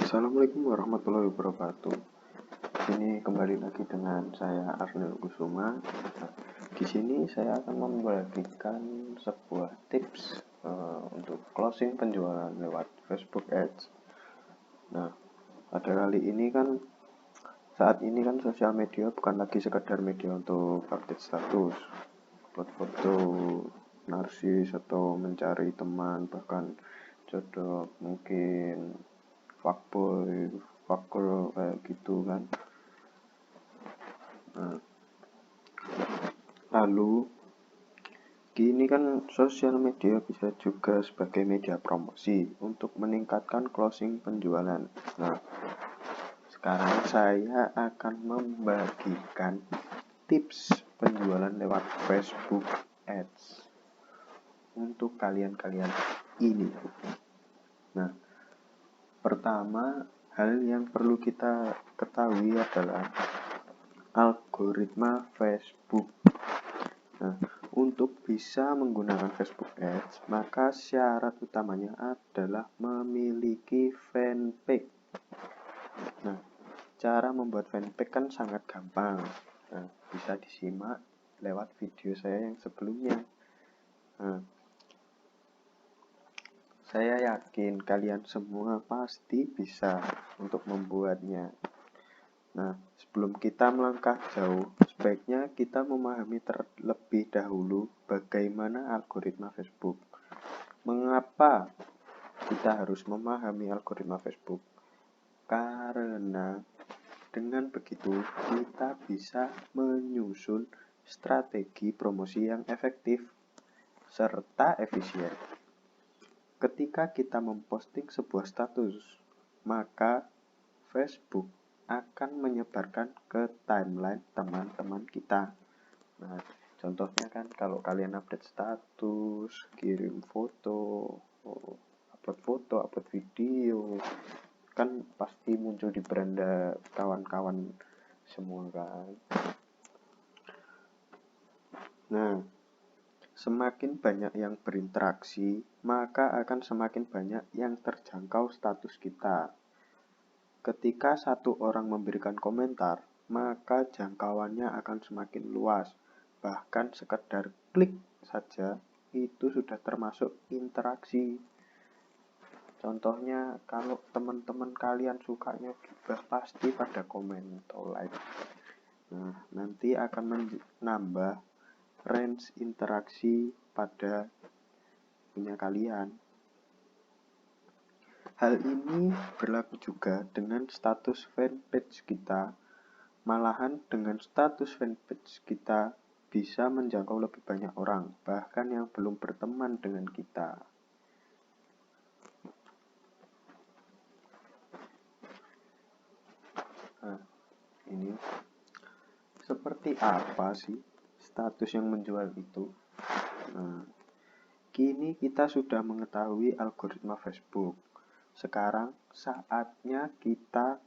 Assalamualaikum warahmatullahi wabarakatuh. Ini kembali lagi dengan saya Arnil Kusuma. Di sini saya akan membagikan sebuah tips untuk closing penjualan lewat Facebook Ads. Nah, pada kali ini saat ini sosial media bukan lagi sekedar media untuk update status, upload foto, narsis atau mencari teman, bahkan jodoh, mungkin fuckboy, fuckgirl kayak gitu kan. Lalu kini sosial media bisa juga sebagai media promosi untuk meningkatkan closing penjualan. Nah, sekarang saya akan membagikan tips penjualan lewat Facebook Ads untuk kalian-kalian ini. Nah, pertama, hal yang perlu kita ketahui adalah algoritma Facebook. Nah, untuk bisa menggunakan Facebook Ads, maka syarat utamanya adalah memiliki fanpage. Nah, cara membuat fanpage sangat gampang. Nah, bisa disimak lewat video saya yang sebelumnya. Nah, saya yakin kalian semua pasti bisa untuk membuatnya. Nah, sebelum kita melangkah jauh, sebaiknya kita memahami terlebih dahulu bagaimana algoritma Facebook. Mengapa kita harus memahami algoritma Facebook? Karena dengan begitu kita bisa menyusun strategi promosi yang efektif serta efisien. Ketika kita memposting sebuah status, maka Facebook akan menyebarkan ke timeline teman-teman kita. Nah, contohnya kalau kalian update status, kirim foto, upload video, pasti muncul di beranda kawan-kawan semua kan. Nah, semakin banyak yang berinteraksi, maka akan semakin banyak yang terjangkau status kita. Ketika satu orang memberikan komentar, maka jangkauannya akan semakin luas. Bahkan sekedar klik saja itu sudah termasuk interaksi. Contohnya, kalau teman-teman kalian sukanya gibah, pasti pada komen atau like. Nah, nanti akan menambah range interaksi pada punya kalian. Hal ini berlaku juga dengan status fanpage kita. Malahan dengan status fanpage kita bisa menjangkau lebih banyak orang, bahkan yang belum berteman dengan kita. Nah, ini seperti apa sih status yang menjual itu? Nah, kini kita sudah mengetahui algoritma Facebook. Sekarang saatnya kita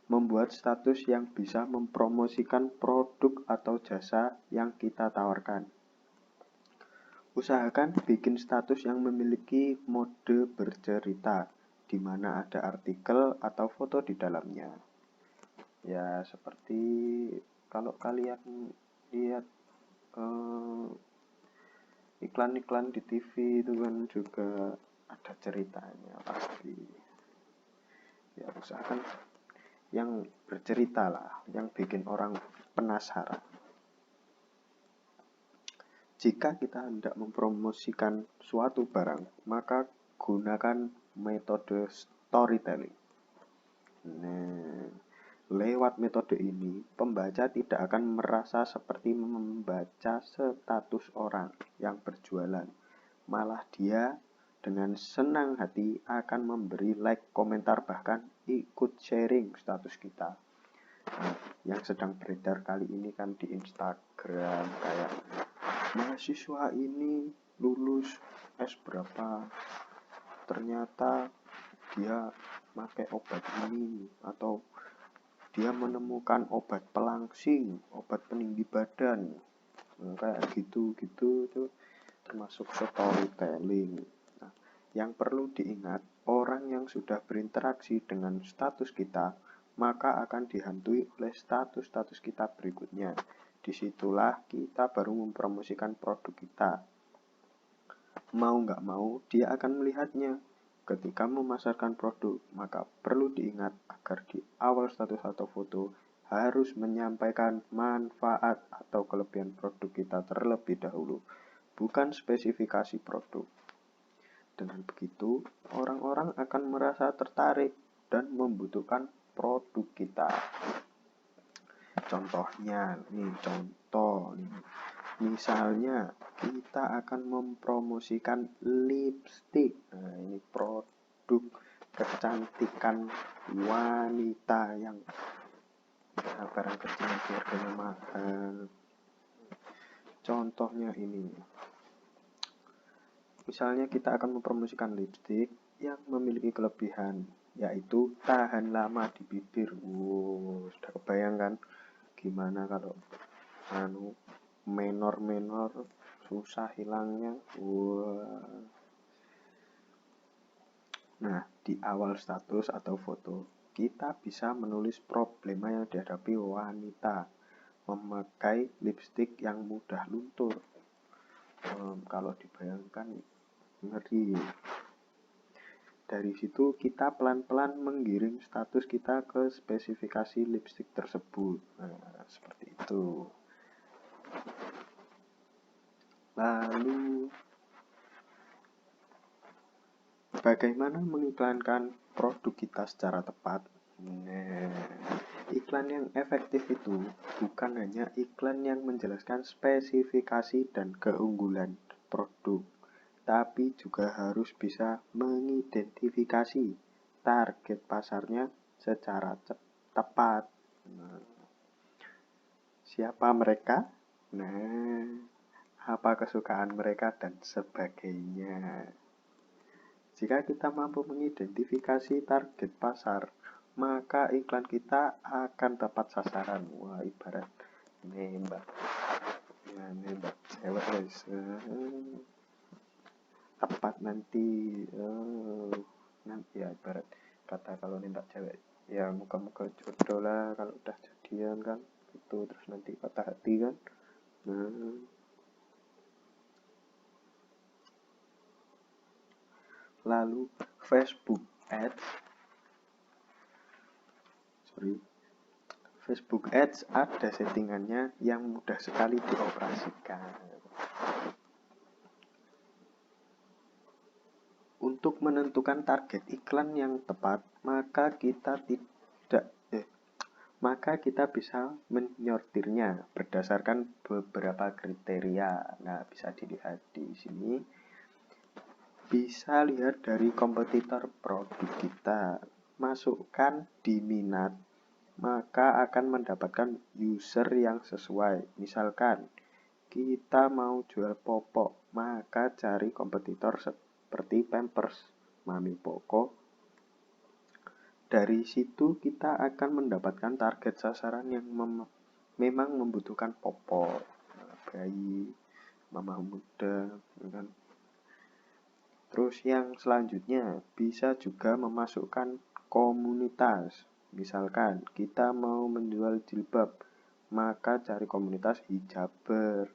membuat status yang bisa mempromosikan produk atau jasa yang kita tawarkan. Usahakan bikin status yang memiliki mode bercerita, di mana ada artikel atau foto di dalamnya. Ya, seperti kalau kalian lihat iklan-iklan di TV itu juga ada ceritanya pasti. Ya, usahakan yang bercerita lah, yang bikin orang penasaran. Jika kita hendak mempromosikan suatu barang, maka gunakan metode storytelling. Nah, lewat metode ini, pembaca tidak akan merasa seperti membaca status orang yang berjualan. Malah dia dengan senang hati akan memberi like, komentar, bahkan ikut sharing status kita. Nah, yang sedang beredar kali ini di Instagram kayak mahasiswa ini lulus S berapa, ternyata dia pakai obat ini, atau dia menemukan obat pelangsing, obat peninggi badan. Nah, kayak gitu itu termasuk storytelling. Nah, yang perlu diingat, orang yang sudah berinteraksi dengan status kita, maka akan dihantui oleh status-status kita berikutnya. Disitulah kita baru mempromosikan produk kita. Mau nggak mau, dia akan melihatnya. Ketika memasarkan produk, maka perlu diingat agar di awal status atau foto harus menyampaikan manfaat atau kelebihan produk kita terlebih dahulu, bukan spesifikasi produk. Dengan begitu, orang-orang akan merasa tertarik dan membutuhkan produk kita. Contohnya, misalnya kita akan mempromosikan lipstik. Nah, ini produk kecantikan wanita yang barang kecil harganya mahal. Contohnya ini. Misalnya kita akan mempromosikan lipstik yang memiliki kelebihan, yaitu tahan lama di bibir. Sudah kebayangkan gimana kalau menor susah hilangnya. Nah, di awal status atau foto kita bisa menulis problema yang dihadapi wanita memakai lipstik yang mudah luntur. Kalau dibayangkan ngeri. Dari situ kita pelan-pelan menggiring status kita ke spesifikasi lipstik tersebut. Nah, seperti itu. Lalu, bagaimana mengiklankan produk kita secara tepat? Iklan yang efektif itu bukan hanya iklan yang menjelaskan spesifikasi dan keunggulan produk, tapi juga harus bisa mengidentifikasi target pasarnya secara tepat. Siapa mereka? Apa kesukaan mereka dan sebagainya. Jika kita mampu mengidentifikasi target pasar, maka iklan kita akan tepat sasaran. Wah, ibarat nembak cewek guys. Tepat nanti ya ibarat kata kalau nembak cewek ya muka-muka jodoh lah kalau udah jadian kan itu, terus nanti patah hati kan. Lalu Facebook Ads ada settingannya yang mudah sekali dioperasikan. Untuk menentukan target iklan yang tepat, maka kita bisa menyortirnya berdasarkan beberapa kriteria. Nah, bisa dilihat di sini. Bisa lihat dari kompetitor produk kita. Masukkan di minat, maka akan mendapatkan user yang sesuai. Misalkan kita mau jual popok, maka cari kompetitor seperti Pampers, Mami Poko. Dari situ kita akan mendapatkan target sasaran yang memang membutuhkan popok, bayi, mama muda, kan. Terus yang selanjutnya bisa juga memasukkan komunitas. Misalkan kita mau menjual jilbab, maka cari komunitas hijaber.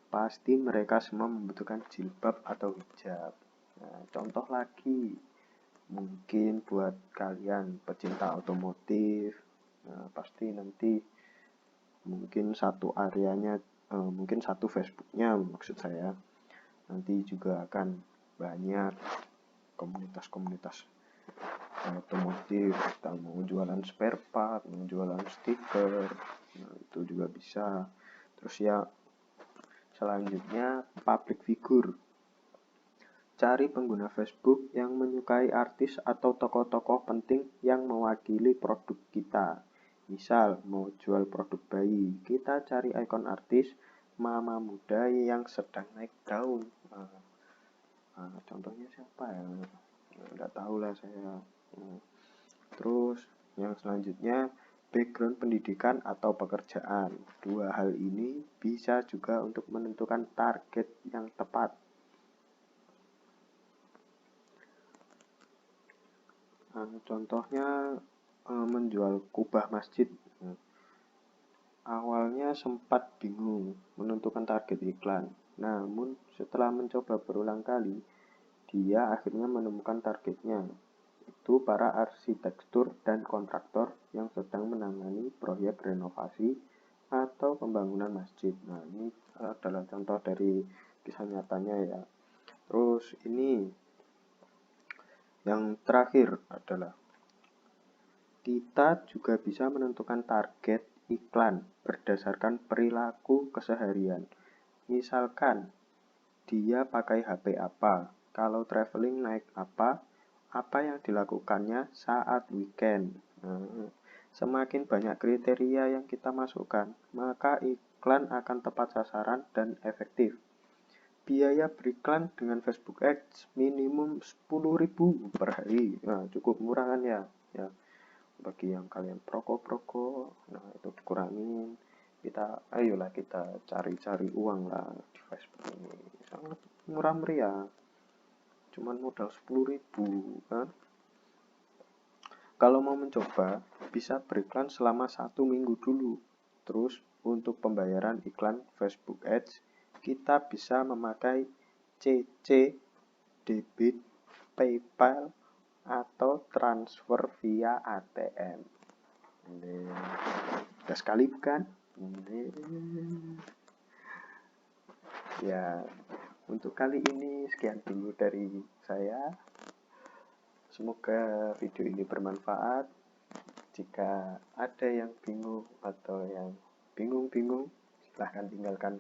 Pasti mereka semua membutuhkan jilbab atau hijab. Nah, contoh lagi, mungkin buat kalian pecinta otomotif, nah, pasti nanti mungkin satu areanya, mungkin satu Facebooknya maksud saya, nanti juga akan banyak komunitas-komunitas otomotif, kita mau jualan spare part, mau jualan stiker, nah, itu juga bisa. Terus ya selanjutnya public figure. Cari pengguna Facebook yang menyukai artis atau tokoh-tokoh penting yang mewakili produk kita. Misal mau jual produk bayi, kita cari ikon artis mama muda yang sedang naik daun. Contohnya siapa ya? Nggak tahu lah saya. Terus yang selanjutnya background pendidikan atau pekerjaan. Dua hal ini bisa juga untuk menentukan target yang tepat. Contohnya menjual kubah masjid. Awalnya sempat bingung menentukan target iklan, namun setelah mencoba berulang kali, dia akhirnya menemukan targetnya, itu para arsitektur dan kontraktor yang sedang menangani proyek renovasi atau pembangunan masjid. Nah, ini adalah contoh dari kisah nyatanya ya. Terus ini yang terakhir adalah kita juga bisa menentukan target iklan berdasarkan perilaku keseharian. Misalkan dia pakai HP apa, kalau traveling naik apa yang dilakukannya saat weekend. Semakin banyak kriteria yang kita masukkan, maka iklan akan tepat sasaran dan efektif. Biaya beriklan dengan Facebook Ads minimum 10.000 per hari. Nah, cukup murah kan ya? Ya. Bagi yang kalian perokok, nah itu dikurangin. Ayolah kita cari-cari uang lah di Facebook ini. Sangat murah meriah. Cuman modal 10.000 kan. Kalau mau mencoba, bisa beriklan selama 1 minggu dulu. Terus untuk pembayaran iklan Facebook Ads, kita bisa memakai CC, debit, PayPal, atau transfer via ATM. Udah sekali bukan? Ya, untuk kali ini sekian dulu dari saya. Semoga video ini bermanfaat. Jika ada yang bingung atau yang bingung-bingung, silahkan tinggalkan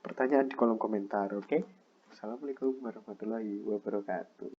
pertanyaan di kolom komentar, oke? Assalamualaikum warahmatullahi wabarakatuh.